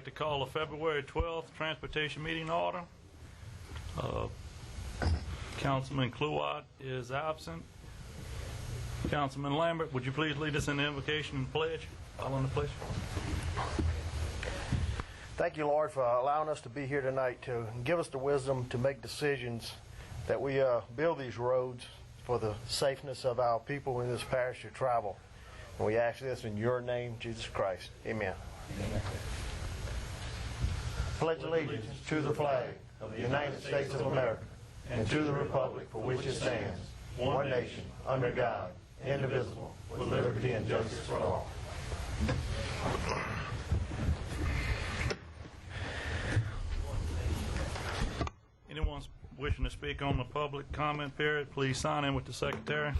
like to call the February 12th Transportation Meeting order. Councilman Kluwat is absent. Councilman Lambert, would you please lead us in the invocation and pledge? Following the pledge. Thank you, Lord, for allowing us to be here tonight to give us the wisdom to make decisions that we build these roads for the safeness of our people in this parish to travel. And we ask this in your name, Jesus Christ. Amen. Pledge allegiance to the flag of the United States of America and to the republic for which it stands, one nation, under God, indivisible, with liberty and justice for all. Anyone wishing to speak on the public comment period, please sign in with the secretary.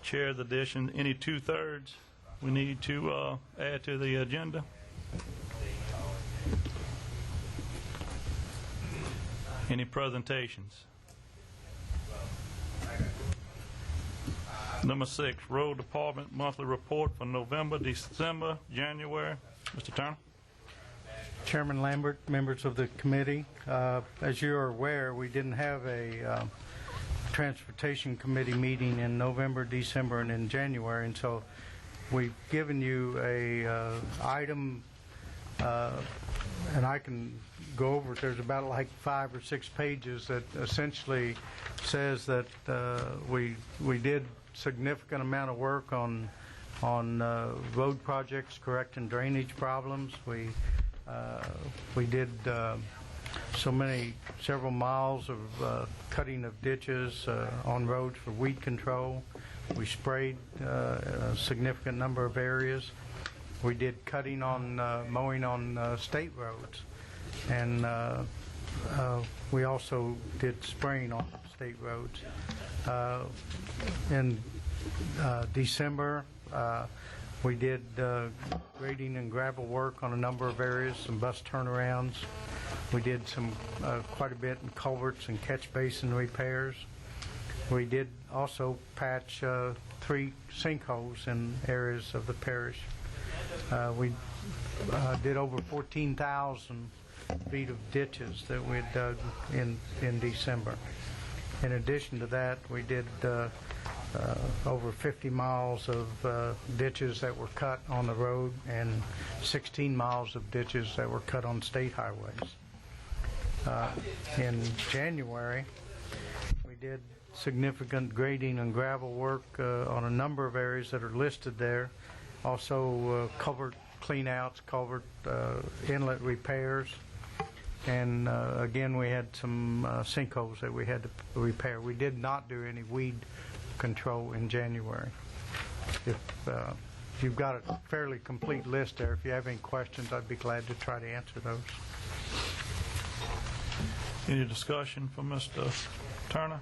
Chair's addition, any 2/3 we need to add to the agenda. Any presentations? Number 6, Road Department monthly report for November, December, January. Mr. Turner. Chairman Lambert, members of the committee, as you are aware, we didn't have a Transportation Committee meeting in November, December, and in January, and so we've given you a item, and I can go over it. There's about like 5 or 6 pages that essentially says that we did significant amount of work on road projects, correcting drainage problems. We did several miles of cutting of ditches on roads for weed control. We sprayed a significant number of areas. We did cutting on mowing on state roads, and we also did spraying on state roads. In December, we did grading and gravel work on a number of areas, some bus turnarounds. We did some quite a bit in culverts and catch basin repairs. We did also patch 3 sinkholes in areas of the parish. We did over 14,000 feet of ditches that we had dug in December. In addition to that, we did over 50 miles of ditches that were cut on the road and 16 miles of ditches that were cut on state highways. In January, we did significant grading and gravel work on a number of areas that are listed there. Also culvert cleanouts, culvert inlet repairs, and again we had some sinkholes that we had to repair. We did not do any weed control in January. If you've got a fairly complete list there, if you have any questions, I'd be glad to try to answer those. Any discussion from Mr. Turner?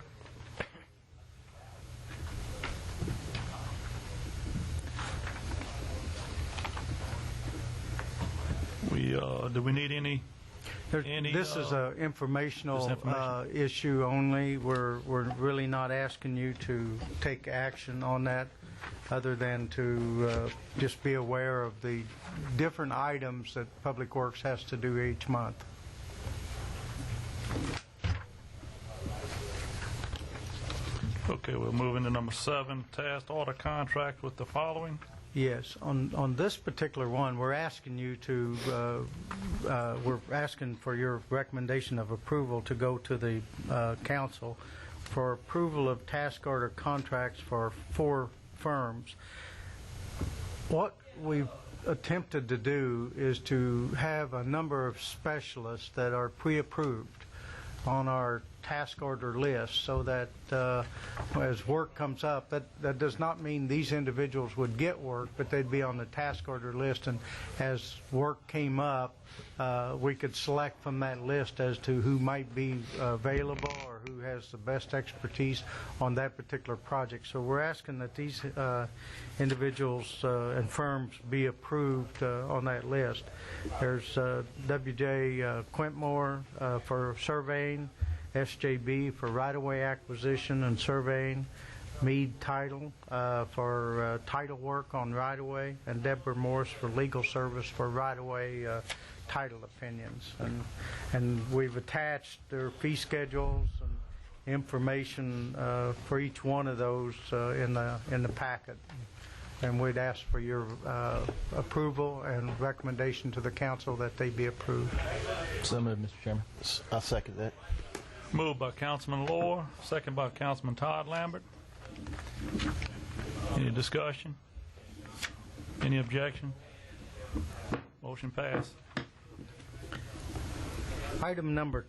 Do we need any? This is an informational issue only. We're really not asking you to take action on that, other than to just be aware of the different items that Public Works has to do each month. Okay, we'll move into number 7, task order contract with the following. Yes, on this particular one, we're asking you to, we're asking for your recommendation of approval to go to the council for approval of task order contracts for 4 firms. What we've attempted to do is to have a number of specialists that are pre-approved on our task order list, so that as work comes up, that does not mean these individuals would get work, but they'd be on the task order list, and as work came up, we could select from that list as to who might be available or who has the best expertise on that particular project. So we're asking that these individuals and firms be approved on that list. There's W.J. Quintmore for surveying, SJB for right-of-way acquisition and surveying, Meade Title for title work on right-of-way, and Deborah Morris for legal service for right-of-way title opinions. And we've attached their fee schedules and information for each one of those in the packet. And we'd ask for your approval and recommendation to the council that they be approved. So moved, Mr. Chairman. I second that. Moved by Councilman Lohr, second by Councilman Todd Lambert. Any discussion? Any objection? Motion passed. Item number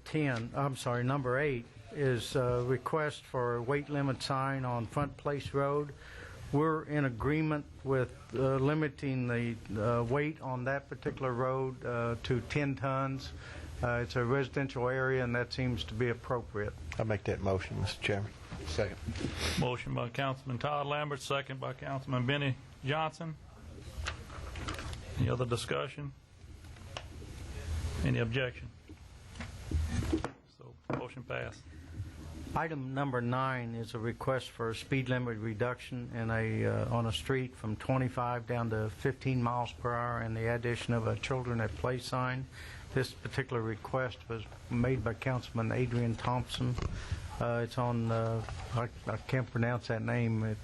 8 is a request for a weight limit sign on Front Place Road. We're in agreement with limiting the weight on that particular road to 10 tons. It's a residential area, and that seems to be appropriate. I make that motion, Mr. Chairman. Second. Motion by Councilman Todd Lambert, second by Councilman Benny Johnson. Any other discussion? Any objection? So, motion passed. Item number 9 is a request for a speed limit reduction on a street from 25 down to 15 miles per hour and the addition of a children at play sign. This particular request was made by Councilman Adrian Thompson. It's on, I can't pronounce that name. It's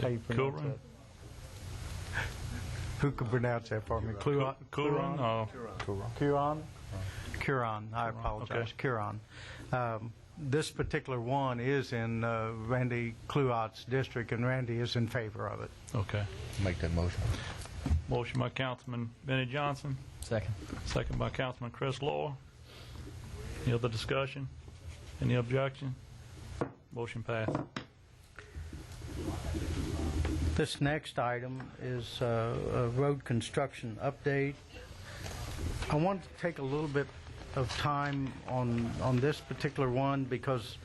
how you pronounce Curran? it? Who can pronounce that for me? Curran? Curran. I apologize. Okay. Curran. This particular one is in Randy Cluot's district, and Randy is in favor of it. Okay. Make that motion. Motion by Councilman Benny Johnson, Second. second by Councilman Chris Lohr. Any other discussion? Any objection? Motion passed. This next item is a road construction update. I want to take a little bit of time on this particular one because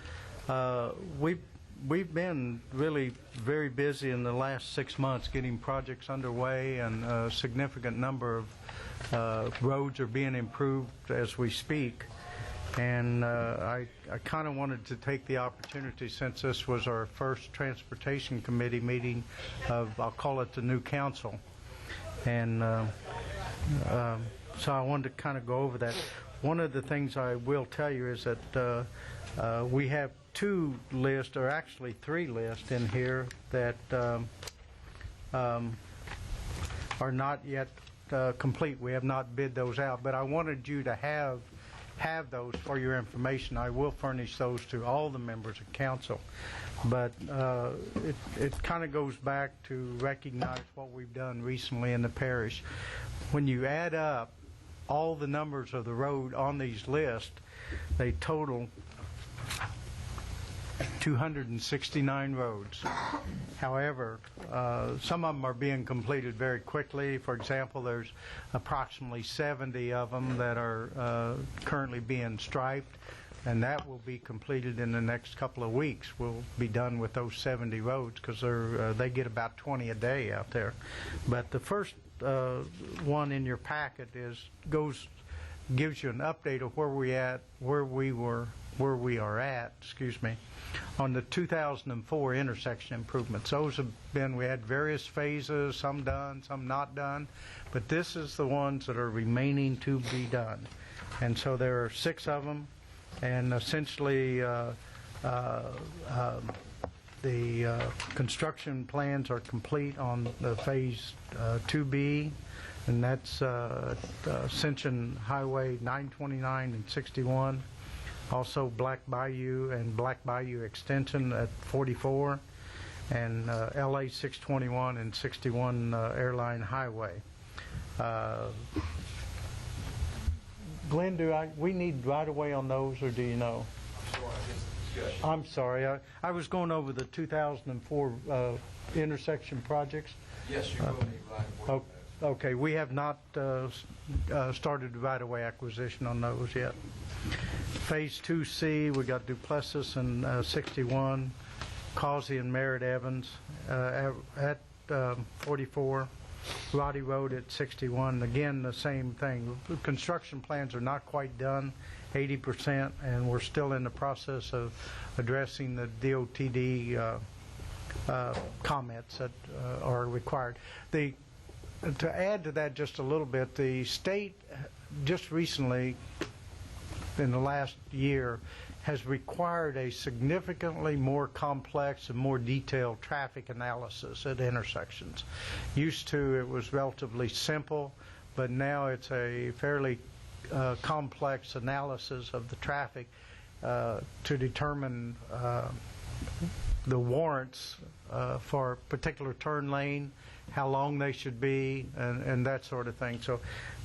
we've been really very busy in the last 6 months getting projects underway, and a significant number of roads are being improved as we speak. And I kind of wanted to take the opportunity, since this was our first Transportation Committee meeting of, I'll call it the new council. And so I wanted to kind of go over that. One of the things I will tell you is that we have 2 lists, or actually 3 lists in here that are not yet complete. We have not bid those out, but I wanted you to have those for your information. I will furnish those to all the members of council. But it kind of goes back to recognize what we've done recently in the parish. When you add up all the numbers of the road on these lists, they total 269 roads. However, some of them are being completed very quickly. For example, there's approximately 70 of them that are currently being striped, and that will be completed in the next couple of weeks. We'll be done with those 70 roads because they get about 20 a day out there. But the first one in your packet gives you an update of where we are at, on the 2004 intersection improvements. Those have been, we had various phases, some done, some not done, but this is the ones that are remaining to be done. And so there are 6 of them, and essentially the construction plans are complete on the phase 2B, and that's Ascension Highway 929 and 61. Also Black Bayou and Black Bayou Extension at 44, and LA 621 and 61 Airline Highway. Glenn, we need right-of-way on those, or do you know? I'm sorry. I was going over the 2004 intersection projects. Yes, you will need right-of-way. Okay, we have not started right-of-way acquisition on those yet. Phase 2C, we got Duplessis and 61, Causey and Merritt Evans at 44, Roddy Road at 61. Again, the same thing. The construction plans are not quite done, 80%, and we're still in the process of addressing the DOTD comments that are required. To add to that just a little bit, the state just recently, in the last year, has required a significantly more complex and more detailed traffic analysis at intersections. Used to, it was relatively simple, but now it's a fairly complex analysis of the traffic to determine the warrants for a particular turn lane, how long they should be, and that sort of thing. So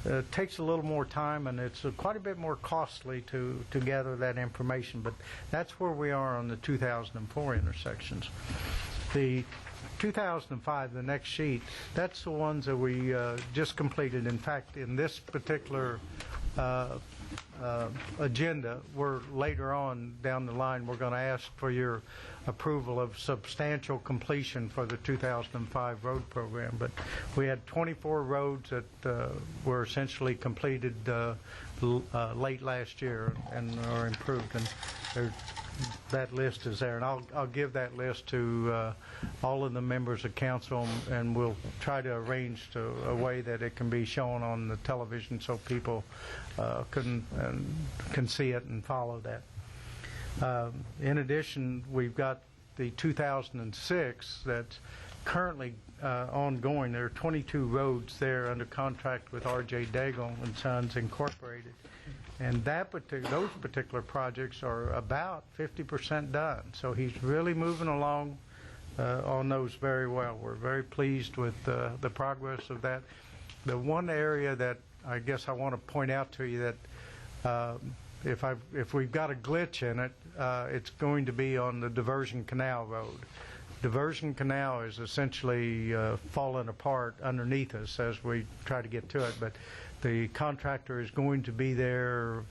it takes a little more time, and it's quite a bit more costly to gather that information, but that's where we are on the 2004 intersections. The 2005, the next sheet, that's the ones that we just completed. In fact, in this particular agenda, we're later on down the line, we're going to ask for your approval of substantial completion for the 2005 road program. But we had 24 roads that were essentially completed late last year and are improved, and that list is there, and I'll give that list to all of the members of council, and we'll try to arrange a way that it can be shown on the television so people can see it and follow that. In addition, we've got the 2006 that's currently ongoing. There are 22 roads there under contract with R.J. Daigle and Sons Incorporated. And those particular projects are about 50% done. So he's really moving along on those very well. We're very pleased with the progress of that. The one area that I guess I want to point out to you that if we've got a glitch in it, it's going to be on the Diversion Canal Road. Diversion Canal is essentially falling apart underneath us as we try to get to it, but the contractor is going to be there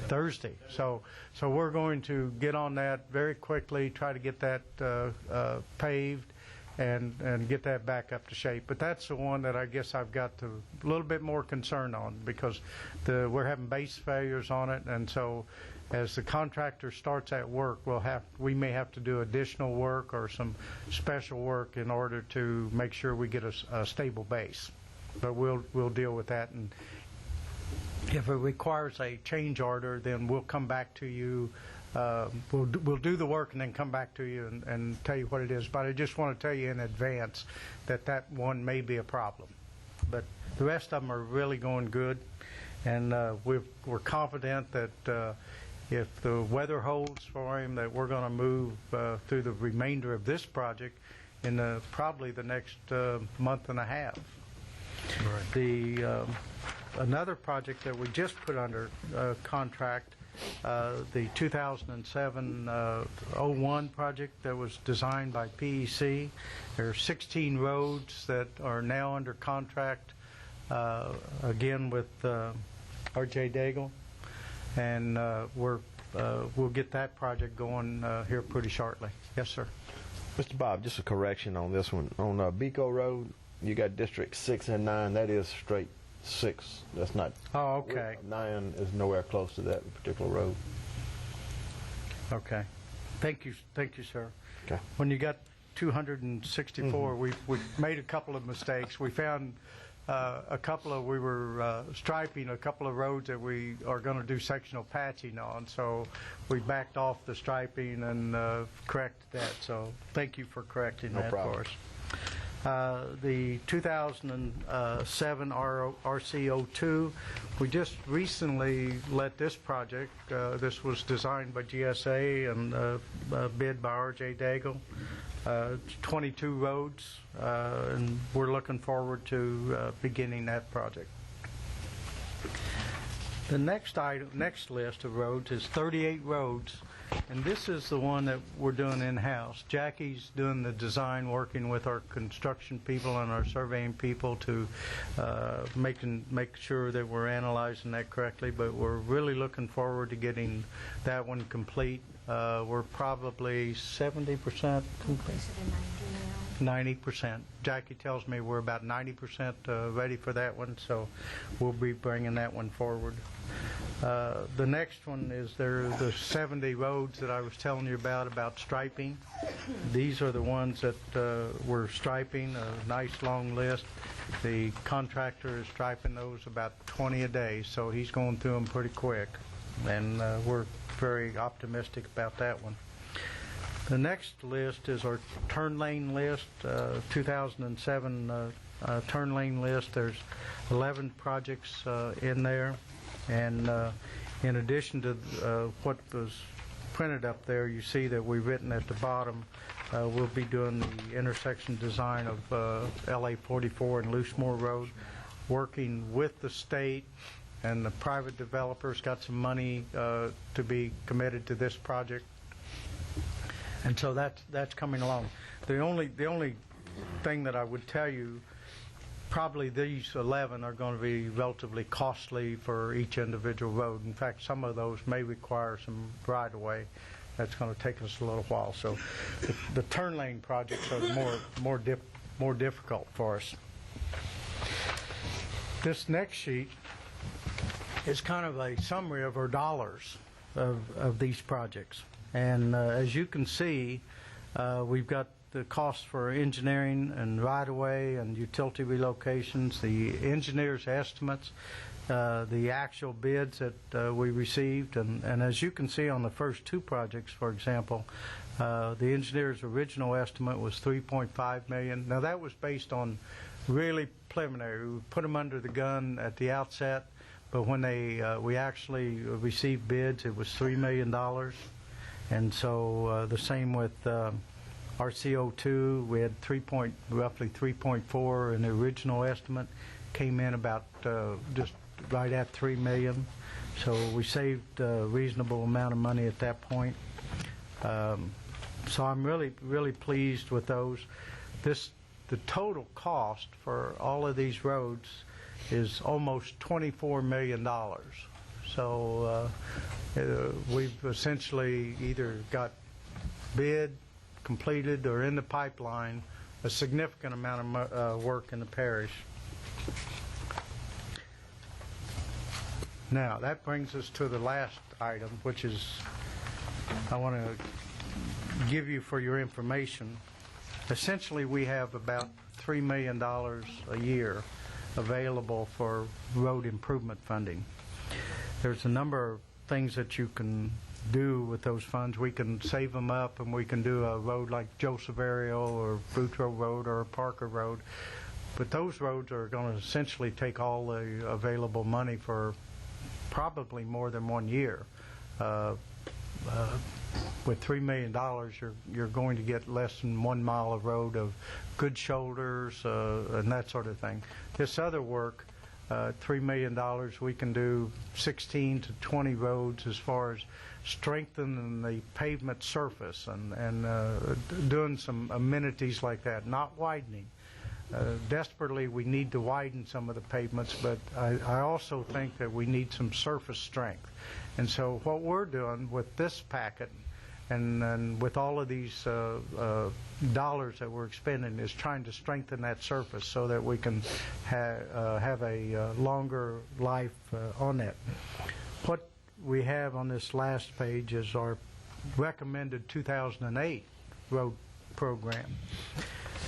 Thursday. So we're going to get on that very quickly, try to get that paved and get that back up to shape. But that's the one that I guess I've got a little bit more concern on, because we're having base failures on it, and so as the contractor starts that work, we may have to do additional work or some special work in order to make sure we get a stable base. But we'll deal with that, and if it requires a change order, then we'll come back to you. We'll do the work and then come back to you and tell you what it is. But I just want to tell you in advance that one may be a problem. But the rest of them are really going good, and we're confident that if the weather holds for him, that we're going to move through the remainder of this project in probably the next month and a half. Right. Another project that we just put under contract, the 2007-01 project that was designed by PEC. There are 16 roads that are now under contract, again with R.J. Daigle, and we'll get that project going here pretty shortly. Yes, sir. Mr. Bob, just a correction on this one. On Beco Road, you got District 6 and 9. That is straight 6. That's not. Oh, okay. 9 is nowhere close to that particular road. Okay. Thank you, sir. Okay. When you got 264, we've made a couple of mistakes. We found we were striping a couple of roads that we are going to do sectional patching on, so we backed off the striping and corrected that. So thank you for correcting that for us. The 2007 RC02, we just recently let this project, this was designed by GSA and bid by R.J. Daigle, 22 roads, and we're looking forward to beginning that project. The next list of roads is 38 roads, and this is the one that we're doing in-house. Jackie's doing the design, working with our construction people and our surveying people to make sure that we're analyzing that correctly, but we're really looking forward to getting that one complete. We're probably 70% complete. 90%. Jackie tells me we're about 90% ready for that one, so we'll be bringing that one forward. The next one is the 70 roads that I was telling you about striping. These are the ones that we're striping, a nice long list. The contractor is striping those about 20 a day, so he's going through them pretty quick, and we're very optimistic about that one. The next list is our turn lane list, 2007 turn lane list. There's 11 projects in there, and in addition to what was printed up there, you see that we've written at the bottom, we'll be doing the intersection design of LA 44 and Loosemore Road, working with the state, and the private developers got some money to be committed to this project, and so that's coming along. The only thing that I would tell you, probably these 11 are going to be relatively costly for each individual road. In fact, some of those may require some right-of-way. That's going to take us a little while. So the turn lane projects are more difficult for us. This next sheet is kind of a summary of our dollars of these projects. And as you can see, we've got the cost for engineering and right-of-way and utility relocations, the engineer's estimates, the actual bids that we received, and as you can see on the first two projects, for example, the engineer's original estimate was $3.5 million. Now that was based on really preliminary. We put them under the gun at the outset, but when we actually received bids, it was $3 million, and so the same with our CO2, we had roughly 3.4 in the original estimate, came in about just right at $3 million. So we saved a reasonable amount of money at that point. So I'm really pleased with those. The total cost for all of these roads is almost $24 million. So we've essentially either got bid, completed, or in the pipeline, a significant amount of work in the parish. Now, that brings us to the last item, which is I want to give you for your information. Essentially, we have about $3 million a year available for road improvement funding. There's a number of things that you can do with those funds. We can save them up, and we can do a road like Joseph Ariel or Boudreaux Road or Parker Road. But those roads are going to essentially take all the available money for probably more than 1 year. With $3 million, you're going to get less than 1 mile of road of good shoulders and that sort of thing. This other work, $3 million, we can do 16 to 20 roads as far as strengthening the pavement surface and doing some amenities like that, not widening. Desperately, we need to widen some of the pavements, but I also think that we need some surface strength. And so what we're doing with this packet and with all of these dollars that we're expending is trying to strengthen that surface so that we can have a longer life on that. What we have on this last page is our recommended 2008 road program.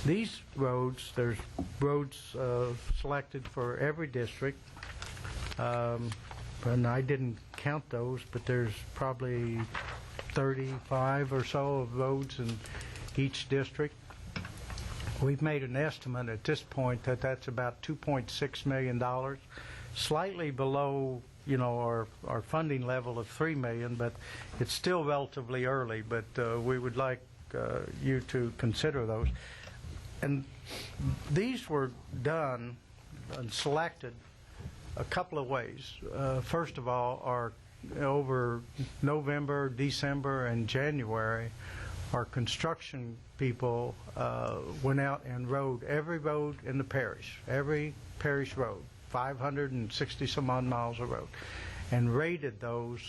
These roads, there's roads selected for every district, and I didn't count those, but there's probably 35 or so of roads in each district. We've made an estimate at this point that that's about $2.6 million, slightly below our funding level of $3 million, but it's still relatively early, but we would like you to consider those. And these were done and selected a couple of ways. First of all, over November, December, and January, our construction people went out and rode every road in the parish, every parish road, 560 some odd miles of road, and rated those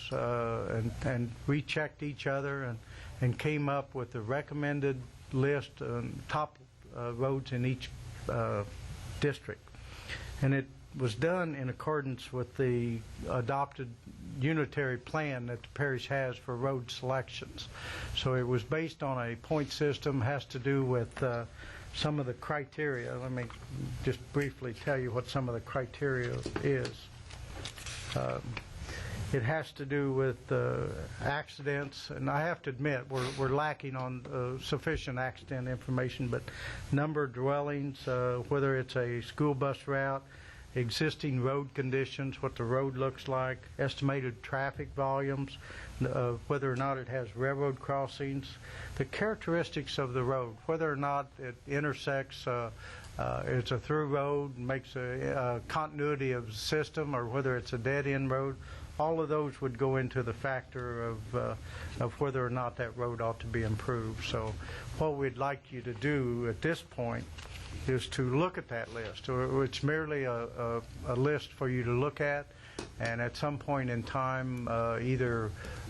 and rechecked each other and came up with the recommended list, top roads in each district. And was done in accordance with the adopted unitary plan that the parish has for road selections. So it was based on a point system, has to do with some of the criteria. Let me just briefly tell you what some of the criteria is. It has to do with accidents, and I have to admit we're lacking on sufficient accident information, but number of dwellings, whether it's a school bus route, existing road conditions, what the road looks like, estimated traffic volumes, whether or not it has railroad crossings, the characteristics of the road, whether or not it intersects, it's a through road, makes a continuity of system, or whether it's a dead-end road. All of those would go into the factor of whether or not that road ought to be improved. So what we'd like you to do at this point is to look at that list. It's merely a list for you to look at, and at some point in time, either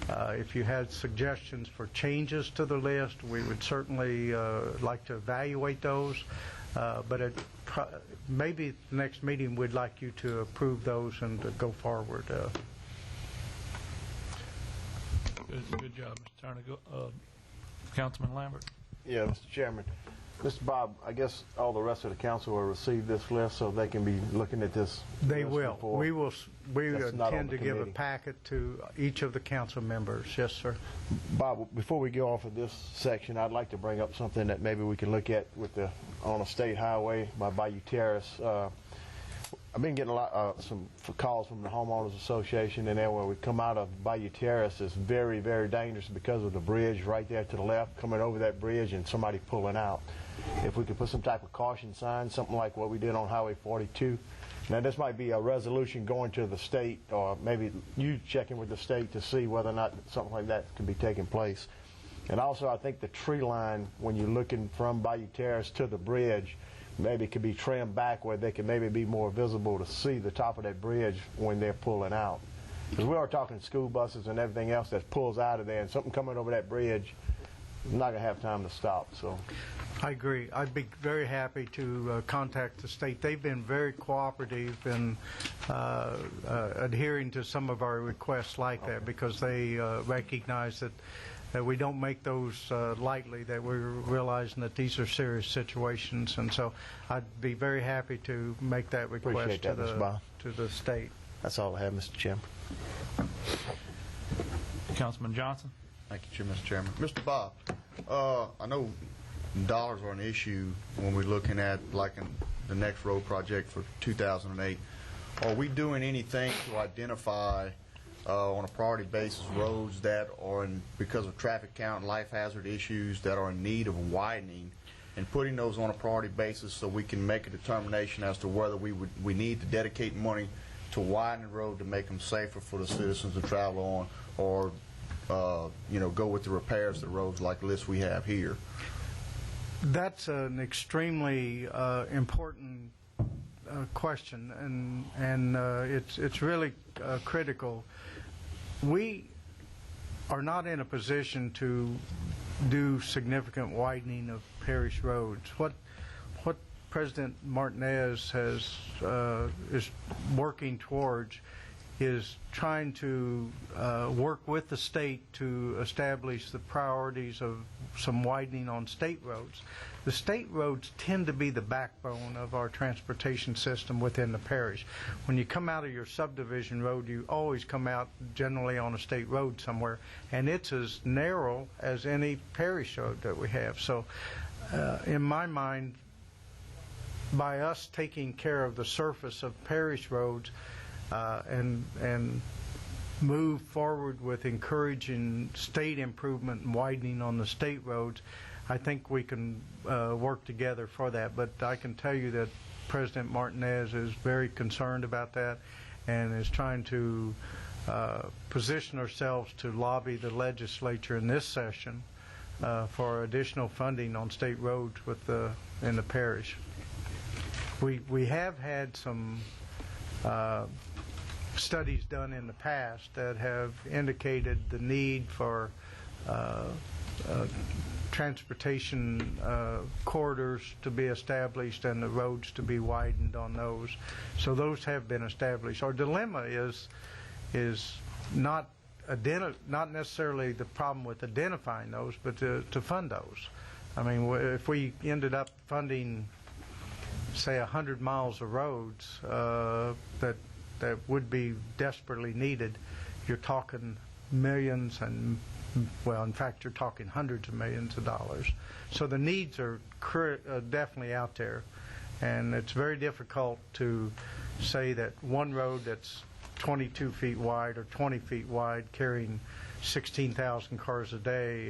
if you had suggestions for changes to the list, we would certainly like to evaluate those. But maybe the next meeting we'd like you to approve those and to go forward. Good job, Mr. Turner. Councilman Lambert. Yeah, Mr. Chairman. Mr. Bob, I guess all the rest of the council will receive this list so they can be looking at this. They will. Before. We That's not on intend the to give a committee. packet to each of the council members. Yes, sir. Bob, before we go off of this section, I'd like to bring up something that maybe we can look at with on a state highway by Bayou Terrace. I've been getting some calls from the homeowners association, and then when we come out of Bayou Terrace, it's very, very dangerous because of the bridge right there to the left, coming over that bridge and somebody pulling out. If we could put some type of caution sign, something like what we did on Highway 42. Now, this might be a resolution going to the state, or maybe you checking with the state to see whether or not something like that can be taking place. And also, I think the tree line, when you're looking from Bayou Terrace to the bridge, maybe could be trimmed back where they can maybe be more visible to see the top of that bridge when they're pulling out. Because we are talking school buses and everything else that pulls out of there, and something coming over that bridge, I'm not going to have time to stop. So, I agree. I'd be very happy to contact the state. They've been very cooperative in adhering to some of our requests like that, because they recognize that we don't make those lightly, that we're realizing that these are serious situations. And so I'd be very happy to make that request Appreciate that, Mr. Bob. to the state. That's all I have, Mr. Chairman. Councilman Johnson. Thank you, Mr. Chairman. Mr. Bob, I know dollars are an issue when we're looking at, like, in the next road project for 2008. Are we doing anything to identify on a priority basis roads that are because of traffic count and life hazard issues that are in need of widening, and putting those on a priority basis so we can make a determination as to whether we need to dedicate money to widen the road to make them safer for the citizens to travel on, or go with the repairs to the roads like the list we have here? That's an extremely important question, and it's really critical. We are not in a position to do significant widening of parish roads. What President Martinez is working towards is trying to work with the state to establish the priorities of some widening on state roads. The state roads tend to be the backbone of our transportation system within the parish. When you come out of your subdivision road, you always come out generally on a state road somewhere, and it's as narrow as any parish road that we have. So in my mind, by us taking care of the surface of parish roads, and move forward with encouraging state improvement and widening on the state roads, I think we can work together for that. But I can tell you that President Martinez is very concerned about that and is trying to position ourselves to lobby the legislature in this session for additional funding on state roads in the parish. We have had some studies done in the past that have indicated the need for transportation corridors to be established and the roads to be widened on those. So those have been established. Our dilemma is not necessarily the problem with identifying those, but to fund those. I mean, if we ended up funding, say, 100 miles of roads that would be desperately needed, you're talking millions and, well, in fact, you're talking hundreds of millions of dollars. So the needs are definitely out there, and it's very difficult to say that one road that's 22 feet wide or 20 feet wide carrying 16,000 cars a day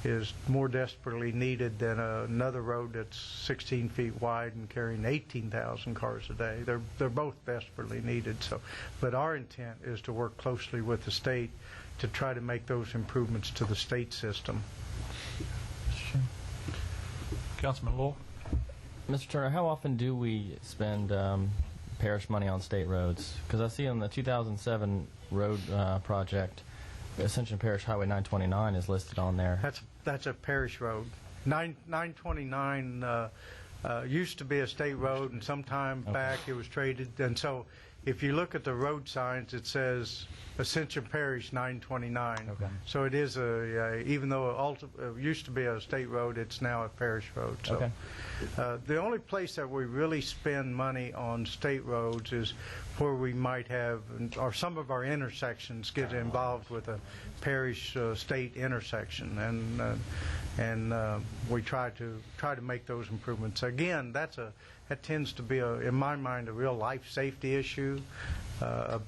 is more desperately needed than another road that's 16 feet wide and carrying 18,000 cars a day. They're both desperately needed. So, but our intent is to work closely with the state to try to make those improvements to the state system. Councilman Lowell. Mr. Turner, how often do we spend parish money on state roads? Because I see on the 2007 road project, Ascension Parish Highway 929 is listed on there. That's a parish road. 929 used to be a state road, and sometime back it was traded. And so, if you look at the road signs, it says Ascension Parish 929. Okay. So it is even though it used to be a state road, it's now a parish road. So Okay. The only place that we really spend money on state roads is where we might have, or some of our intersections get involved with a parish state intersection, and we try to make those improvements. Again, that tends to be, in my mind, a real life safety issue. A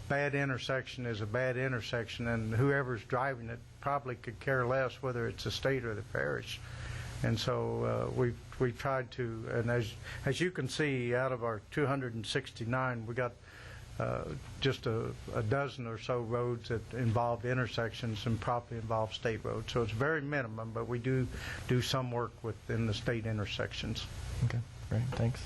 bad intersection is a bad intersection, and whoever's driving it probably could care less whether it's the state or the parish. And so we tried to, and as you can see, out of our 269, we got just a dozen or so roads that involve intersections and probably involve state roads. So it's very minimum, but we do some work within the state intersections. Okay, great, thanks.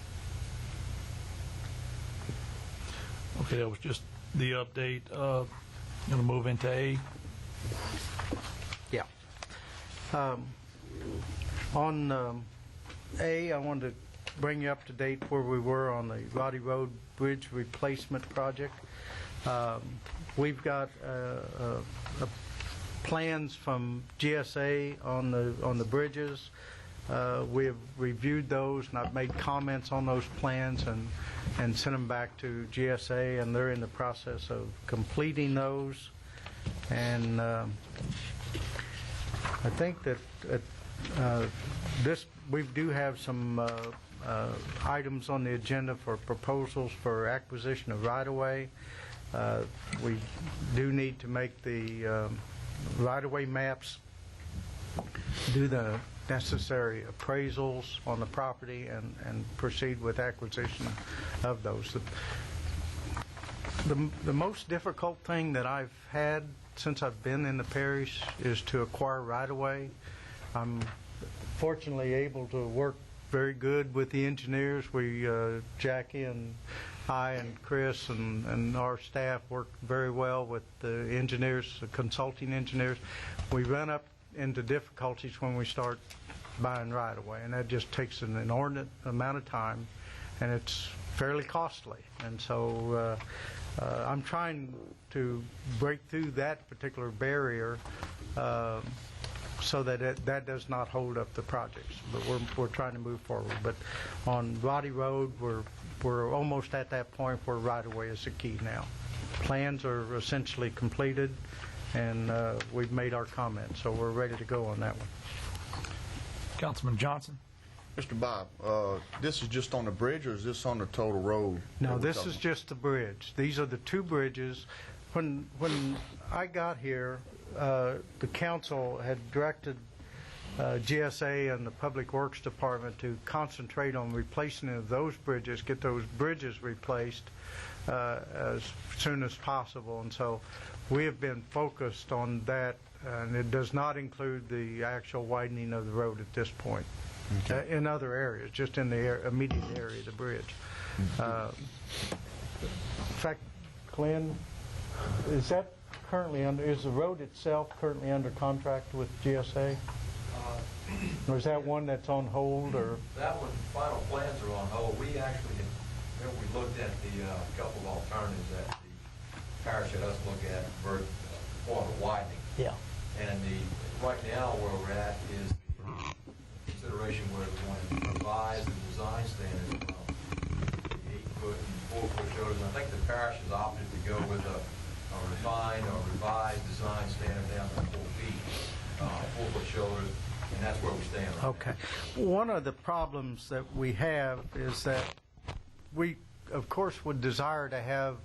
Okay, that was just the update. Going to move into A. Yeah. On A, I wanted to bring you up to date where we were on the Roddy Road Bridge Replacement Project. We've got plans from GSA on the bridges. We have reviewed those, and I've made comments on those plans and sent them back to GSA, and they're in the process of completing those. And I think that we do have some items on the agenda for proposals for acquisition of right-of-way. We do need to make the right-of-way maps, do the necessary appraisals on the property, and proceed with acquisition of those. The most difficult thing that I've had since I've been in the parish is to acquire right-of-way. I'm fortunately able to work very good with the engineers. Jackie and I and Chris and our staff work very well with the engineers, the consulting engineers. We run up into difficulties when we start buying right-of-way, and that just takes an inordinate amount of time, and it's fairly costly. And so I'm trying to break through that particular barrier so that that does not hold up the projects. But we're trying to move forward. But on Roddy Road, we're almost at that point where right-of-way is the key now. Plans are essentially completed, and we've made our comments, so we're ready to go on that one. Councilman Johnson. Mr. Bob, this is just on the bridge, or is this on the total road? No, this is just the bridge. These are the two bridges. When I got here, the council had directed GSA and the Public Works Department to concentrate on replacing of those bridges, get those bridges replaced as soon as possible. And so we have been focused on that, and it does not include the actual widening of the road at this point. Okay. In other areas, just in the immediate area of the bridge. In fact, Glenn, is that currently is the road itself currently under contract with GSA? Or is that one that's on hold, or? That one, final plans are on hold. We actually, we looked at the couple of alternatives that the parish had us look at for the widening. Yeah. And right now where we're at is the consideration where we want to revise the design standards from the 8-foot and 4-foot shoulders. And I think the parish has opted to go with a refined or revised design standard down to 4 feet, 4-foot shoulders. And that's where we stand right Okay. One of the problems that we have is that we, of course, would desire to have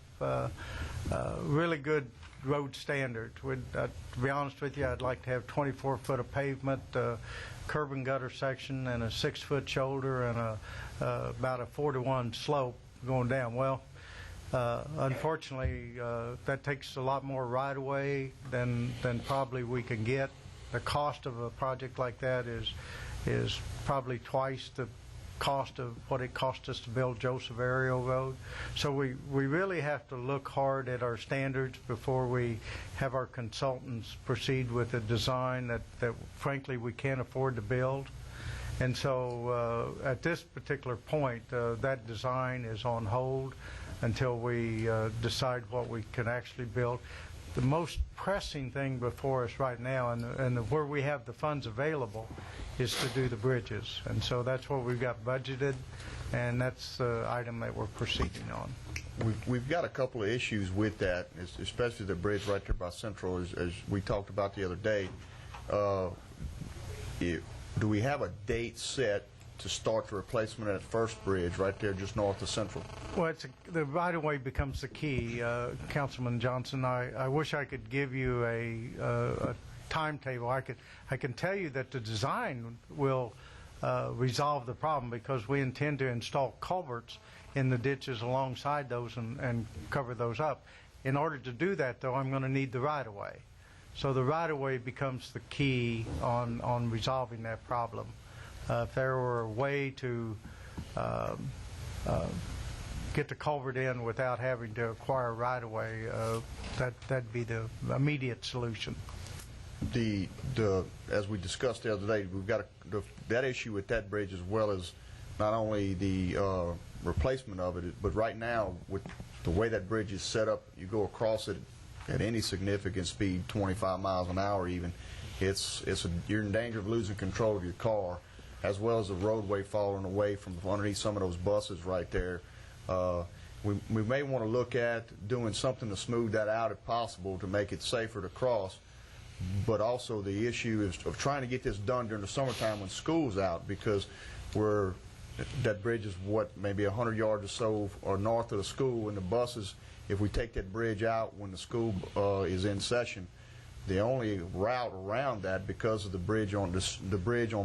really good road standards. To be honest with you, I'd like to have 24 foot of pavement, curb and gutter section, and a 6-foot shoulder, and about a 4-to-1 slope going down. Well, unfortunately, that takes a lot more right-of-way than probably we can get. The cost of a project like that is probably twice the cost of what it cost us to build Joseph Aerial Road. So we really have to look hard at our standards before we have our consultants proceed with a design that frankly we can't afford to build. And so at this particular point, that design is on hold until we decide what we can actually build. The most pressing thing before us right now, and where we have the funds available, is to do the bridges. And so that's what we've got budgeted, and that's the item that we're proceeding on. We've got a couple of issues with that, especially the bridge right there by Central, as we talked about the other day. Do we have a date set to start the replacement of that first bridge right there just north of Central? Well, the right-of-way becomes the key, Councilman Johnson. I wish I could give you a timetable. I can tell you that the design will resolve the problem, because we intend to install culverts in the ditches alongside those and cover those up. In order to do that, though, I'm going to need the right-of-way. So the right-of-way becomes the key on resolving that problem. If there were a way to get the culvert in without having to acquire right-of-way, that'd be the immediate solution. As we discussed the other day, we've got that issue with that bridge, as well as not only the replacement of it, but right now with the way that bridge is set up, you go across it at any significant speed, 25 miles an hour even, you're in danger of losing control of your car, as well as the roadway falling away from underneath some of those buses right there. We may want to look at doing something to smooth that out if possible, to make it safer to cross. But also the issue of trying to get this done during the summertime when school's out, because that bridge is maybe 100 yards or so or north of the school, and the buses, if we take that bridge out when the school is in session, the only route around that, because of the bridge on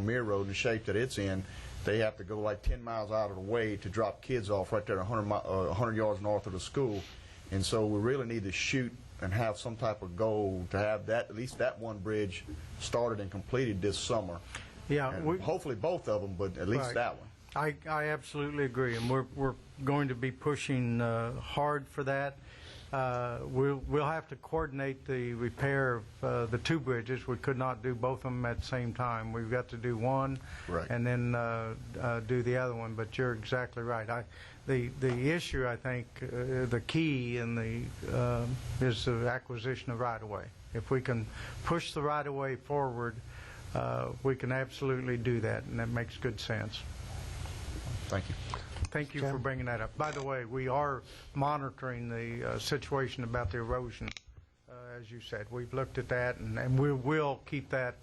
Mere Road and the shape that it's in, they have to go like 10 miles out of the way to drop kids off right there 100 yards north of the school. And so we really need to shoot and have some type of goal to have that, at least that one bridge started and completed this summer. Yeah, hopefully both of them, but at least that one. I absolutely agree, and we're going to be pushing hard for that. We'll have to coordinate the repair of the 2 bridges. We could not do both of them at the same time. We've got to do one, right, and then do the other one. But you're exactly right. The issue, I think, the key in is the acquisition of right-of-way. If we can push the right-of-way forward, we can absolutely do that, and that makes good sense. Thank you. Thank you for bringing that up. By the way, we are monitoring the situation about the erosion, as you said. We've looked at that, and we will keep that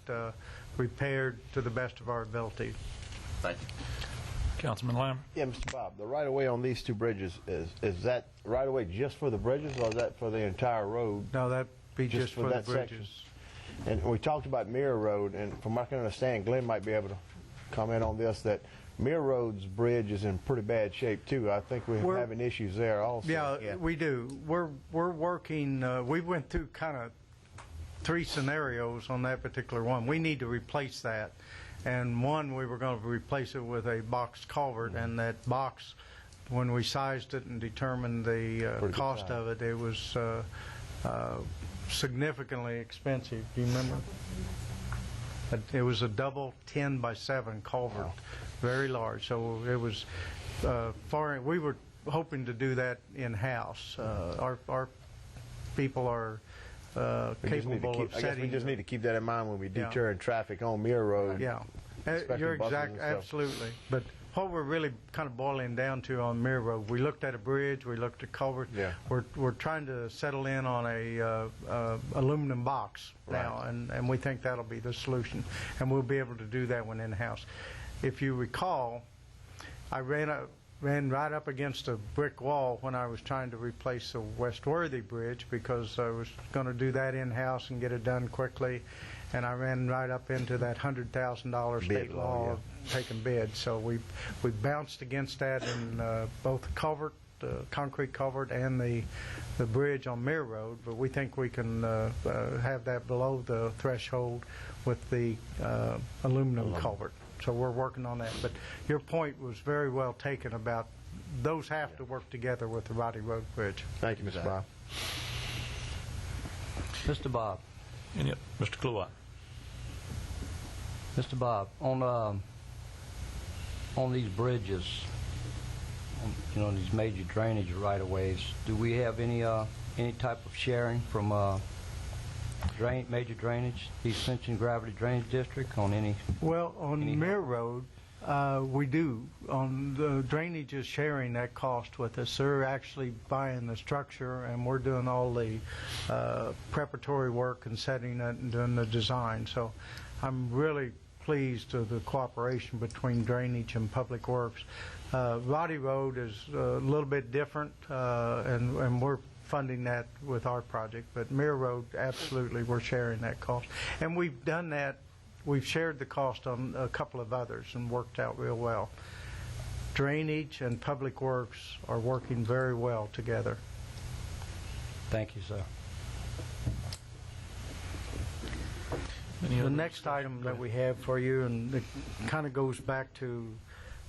repaired to the best of our ability. Thank you. Councilman Lambert? Yeah, Mr. Bob, the right-of-way on these 2 bridges, is that right-of-way just for the bridges, or is that for the entire road? No, that'd be just for the that bridges. Section? And we talked about Mere Road, and from what I can understand, Glenn might be able to comment on this, that Mere Road's bridge is in pretty bad shape too. I think we're having issues there also. Yeah, we do. We're working. We went through kind of 3 scenarios on that particular one. We need to replace that, and one, we were going to replace it with a box culvert, and that box, when we sized it and determined the cost of it, it was significantly expensive. Do you remember? It was a double 10 by 7 culvert, very large. So it was far. We were hoping to do that in-house. Our people are capable of I guess setting. we just need to keep that in mind when we Yeah. deterring traffic on Mirror Road. Yeah, Especially you're buses exact, and stuff. absolutely. But what we're really kind of boiling down to on Mirror Road, we looked at a bridge, we looked at culvert. Yeah. We're trying to settle in on a aluminum box now, Right. and we think that'll be the solution, and we'll be able to do that one in-house. If you recall, I ran right up against a brick wall when I was trying to replace the West Worthy Bridge, because I was going to do that in-house and get it done quickly, and I ran right up into that $100,000 Bid state law, law yeah. of taking bids. So we bounced against that in both the culvert, the concrete culvert, and the bridge on Mirror Road, but we think we can have that below the threshold with the aluminum culvert. So we're working on that. But your point was very well taken about those have to work together with the Roddy Road Bridge. Thank you, Mr. Bob. Mr. Bob, And yep, Mr. Kluwat. Mr. Bob, on these bridges, these major drainage right-of-ways, do we have any type of sharing from major drainage, the Ascension Gravity Drainage District, on any? Well, on Any- Mirror Road, we do. On the drainage is sharing that cost with us. They're actually buying the structure, and we're doing all the preparatory work and setting it and doing the design. So I'm really pleased with the cooperation between drainage and public works. Roddy Road is a little bit different, and we're funding that with our project, but Mirror Road, absolutely, we're sharing that cost. And we've done that. We've shared the cost on a couple of others and worked out real well. Drainage and public works are working very well together. Thank you, sir. Any The other next discussion? item Go that ahead. we have for you, and it kind of goes back to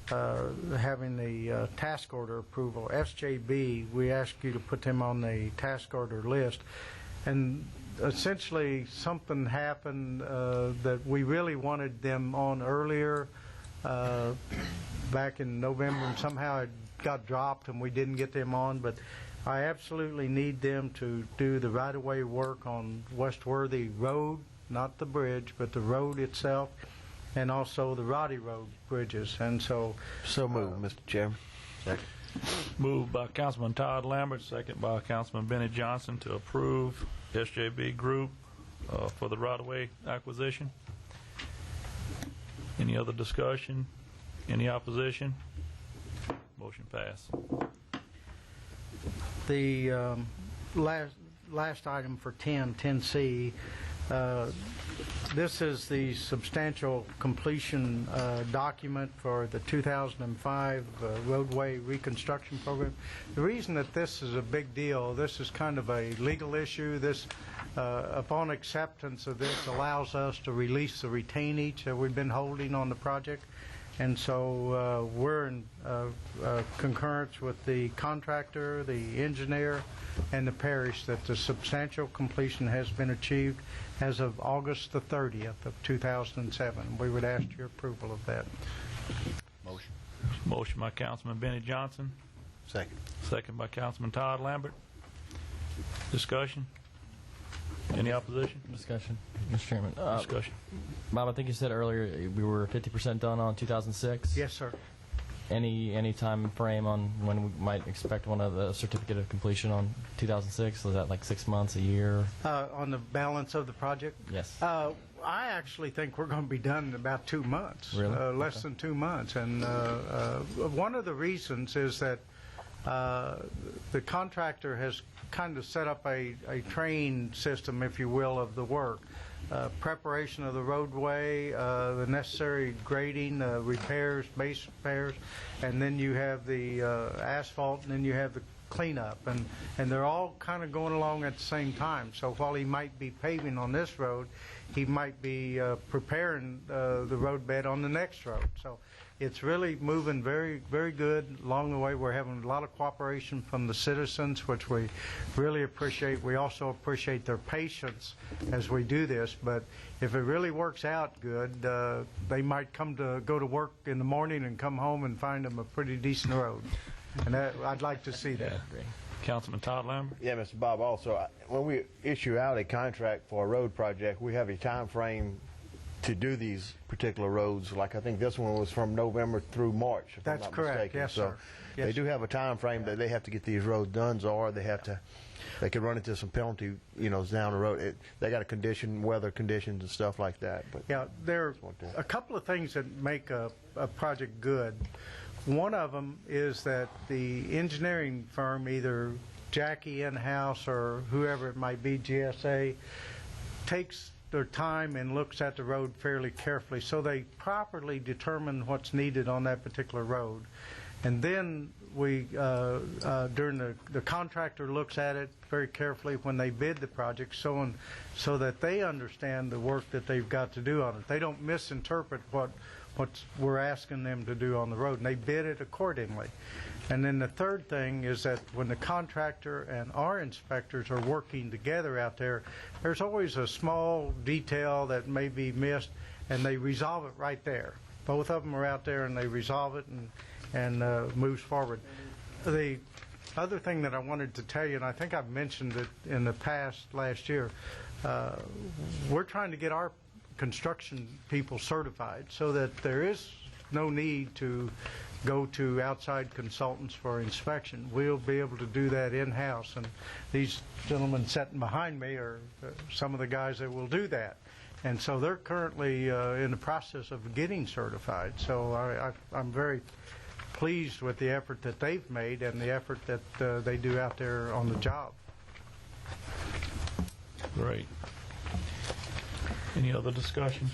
having the task order approval. SJB, we ask you to put them on the task order list. And essentially, something happened that we really wanted them on earlier, back in November, and somehow it got dropped and we didn't get them on. But I absolutely need them to do the right-of-way work on West Worthy Road, not the bridge, but the road itself, and also the Roddy Road bridges. And so So moved, Mr. Chairman. Second. Moved by Councilman Todd Lambert, second by Councilman Benny Johnson to approve SJB Group for the right-of-way acquisition. Any other discussion? Any opposition? Motion passed. the last item for 10C, this is the substantial completion document for the 2005 roadway reconstruction program. The reason that this is a big deal, this is kind of a legal issue. This, upon acceptance of this, allows us to release the retainage that we've been holding on the project. And so we're in concurrence with the contractor, the engineer, and the parish that the substantial completion has been achieved as of August the 30th of 2007. We would ask your approval of that. Motion. Motion by Councilman Benny Johnson, Second. second by Councilman Todd Lambert. Discussion? Any opposition? Discussion, Mr. Chairman. Discussion. Bob, I think you said earlier we were 50% done on 2006. Yes, sir. Any time frame on when we might expect one of the certificate of completion on 2006? Was that like 6 months, a year? On the balance of the project? Yes. I actually think we're going to be done in about 2 months. Really? Less than 2 months. And one of the reasons is that the contractor has kind of set up a train system, if you will, of the work. Preparation of the roadway, the necessary grading, repairs, base repairs, and then you have the asphalt, and then you have the cleanup. And they're all kind of going along at the same time. So while he might be paving on this road, he might be preparing the road bed on the next road. So It's really moving very, very good along the way. We're having a lot of cooperation from the citizens, which we really appreciate. We also appreciate their patience as we do this. But if it really works out good, they might go to work in the morning and come home and find them a pretty decent road. And I'd like to see that. Councilman Todd Lambert. Yeah, Mr. Bob, also, when we issue out a contract for a road project, we have a time frame to do these particular roads. Like I think this one was from November through March, if That's I'm not correct. mistaken. Yes, so sir. Yes, they do have a time frame that they have to get these roads done, or they could run into some penalty, down the road. They got weather conditions and stuff like that. But yeah, there are a couple of things that make a project good. One of them is that the engineering firm, either Jackie in-house or whoever it might be, GSA, takes their time and looks at the road fairly carefully, so they properly determine what's needed on that particular road. And then the contractor looks at it very carefully when they bid the project, so that they understand the work that they've got to do on it. They don't misinterpret what we're asking them to do on the road, and they bid it accordingly. And then the third thing is that when the contractor and our inspectors are working together out there, there's always a small detail that may be missed, and they resolve it right there. Both of them are out there and they resolve it and moves forward. The other thing that I wanted to tell you, and I think I've mentioned it in the past last year, we're trying to get our construction people certified so that there is no need to go to outside consultants for inspection. We'll be able to do that in-house, and these gentlemen sitting behind me are some of the guys that will do that. And so they're currently in the process of getting certified. So I'm very pleased with the effort that they've made and the effort that they do out there on the job. Great. Any other discussion?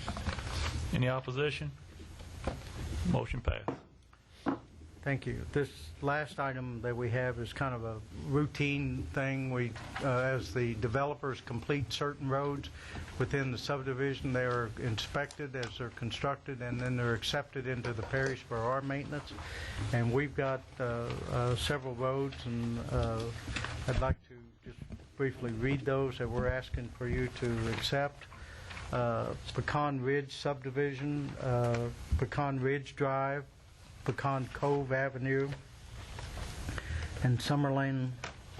Any opposition? Motion passed. Thank you. This last item that we have is kind of a routine thing. As the developers complete certain roads within the subdivision, they are inspected as they're constructed, and then they're accepted into the parish for our maintenance. And we've got several roads, and I'd like to just briefly read those that we're asking for you to accept. Pecan Ridge Subdivision, Pecan Ridge Drive, Pecan Cove Avenue, and Summer Lane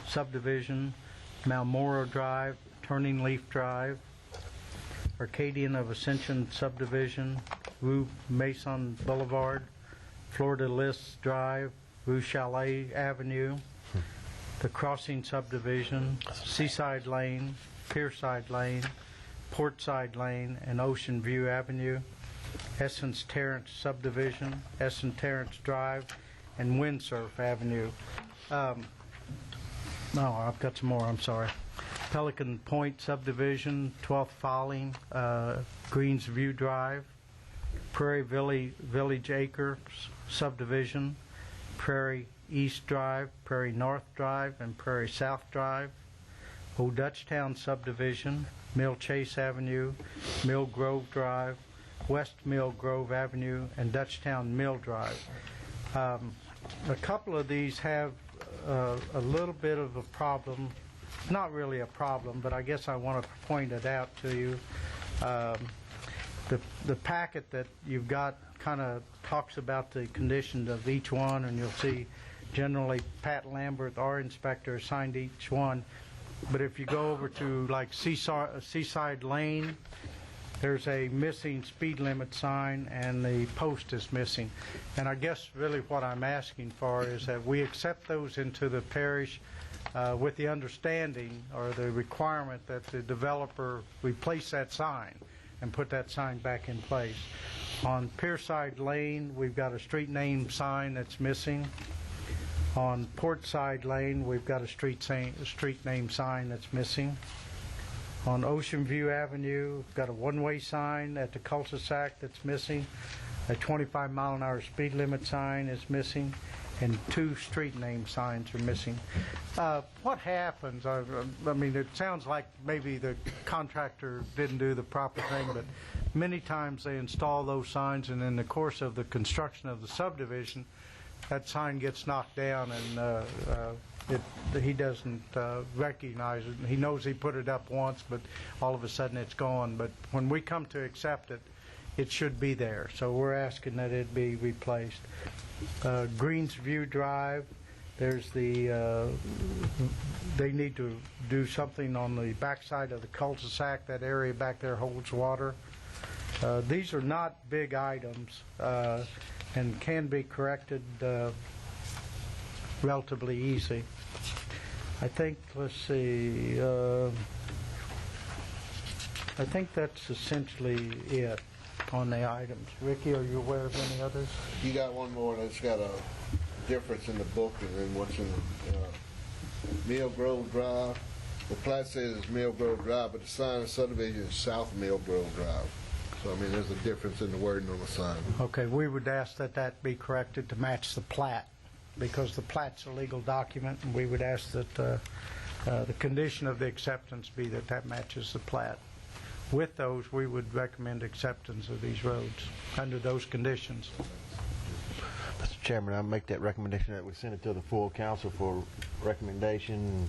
Subdivision, Malmoro Drive, Turning Leaf Drive, Arcadian of Ascension Subdivision, Rue Mason Boulevard, Florida Lists Drive, Rue Chalet Avenue, the Crossing Subdivision, Seaside Lane, Pierside Lane, Portside Lane, and Ocean View Avenue, Essence Terrace Subdivision, Essence Terrace Drive, and Windsurf Avenue. No, I've got some more, I'm sorry. Pelican Point Subdivision, 12th Falling, Greens View Drive, Prairie Village Acres Subdivision, Prairie East Drive, Prairie North Drive, and Prairie South Drive, Old Dutchtown Subdivision, Mill Chase Avenue, Mill Grove Drive, West Mill Grove Avenue, and Dutchtown Mill Drive. A couple of these have a little bit of a problem. Not really a problem, but I guess I want to point it out to you. The packet that you've got kind of talks about the conditions of each one, and you'll see generally Pat Lambert, our inspector, signed each one. But if you go over to like Seaside Lane, there's a missing speed limit sign and the post is missing. And I guess really what I'm asking for is that we accept those into the parish with the understanding or the requirement that the developer replace that sign and put that sign back in place. On Pierside Lane, we've got a street name sign that's missing. On Portside Lane, we've got a street name sign that's missing. On Ocean View Avenue, we've got a one-way sign at the cul-de-sac that's missing. A 25-mile-an-hour speed limit sign is missing. and 2 street name signs are missing. What happens, I mean, it sounds like maybe the contractor didn't do the proper thing, but many times they install those signs, and in the course of the construction of the subdivision, that sign gets knocked down, and he doesn't recognize it. He knows he put it up once, but all of a sudden it's gone. But when we come to accept it, it should be there. So we're asking that it be replaced. Greensview Drive, there's the, they need to do something on the backside of the cul-de-sac. That area back there holds water. These are not big items and can be corrected relatively easy. I think, let's see, I think that's essentially it on the items. Ricky, are you aware of any others? You got one more that's got a difference in the book and then what's in Mill Grove Drive. The plat says it's Mill Grove Drive, but the sign of subdivision is South Mill Grove Drive. So, I mean, there's a difference in the wording on the sign. Okay, we would ask that that be corrected to match the plat, because the plat's a legal document, and we would ask that the condition of the acceptance be that that matches the plat. With those, we would recommend acceptance of these roads under those conditions. Mr. Chairman, I make that recommendation that we send it to the full council for recommendation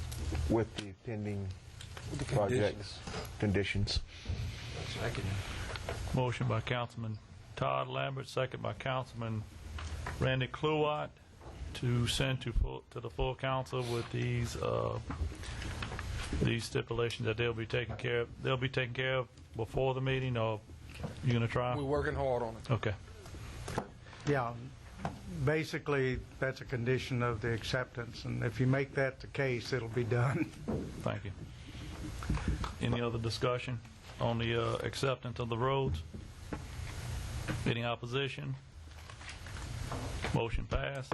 with the pending projects conditions. Second. Motion by Councilman Todd Lambert, second by Councilman Randy Kluwat, to send to the full council with these stipulations that they'll be taken care of. They'll be taken care of before the meeting, or you gonna try? We're working hard on it. Okay. Yeah, basically, that's a condition of the acceptance, and if you make that the case, it'll be done. Thank you. Any other discussion on the acceptance of the roads? Any opposition? Motion passed.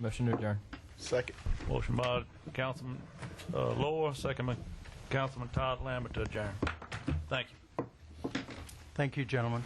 Motion to adjourn. Second. Motion by Councilman Lohr, second by Councilman Todd Lambert to adjourn. Thank you. Thank you, gentlemen.